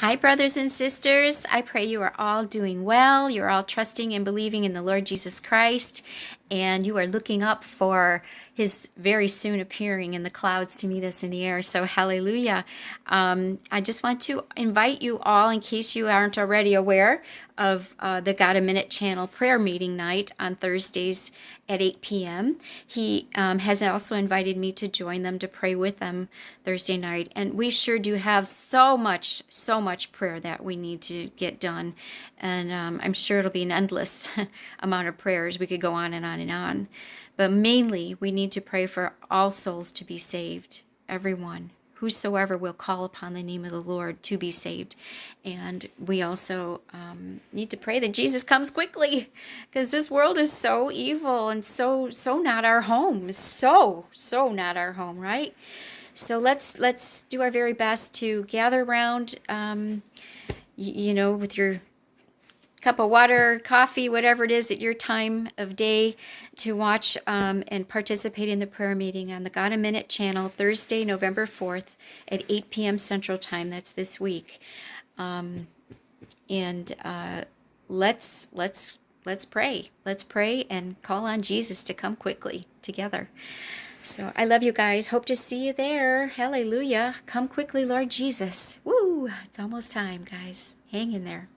Hi, brothers and sisters. I pray you are all doing well. You're all trusting and believing in the Lord Jesus Christ, and you are looking up for his very soon appearing in the clouds to meet us in the air. So, hallelujah. I just want to invite you all, in case you aren't already aware, of the God a Minute channel prayer meeting night on Thursdays at 8 p.m. He has also invited me to join them to pray with them Thursday night. And we sure do have so much prayer that we need to get done. And I'm sure it'll be an endless amount of prayers. We could go on and on and on. But mainly, we need to pray for all souls to be saved, everyone. Whosoever will call upon the name of the Lord to be saved. And we also need to pray that Jesus comes quickly, because this world is so evil and so not our home. So not our home, right? So let's do our very best to gather around, with your cup of water, coffee, whatever it is at your time of day, to watch and participate in the prayer meeting on the God a Minute channel, Thursday, November 4th at 8 p.m. Central Time. That's this week. Let's pray. Let's pray and call on Jesus to come quickly together. So I love you guys. Hope to see you there. Hallelujah. Come quickly, Lord Jesus. Woo! It's almost time, guys. Hang in there.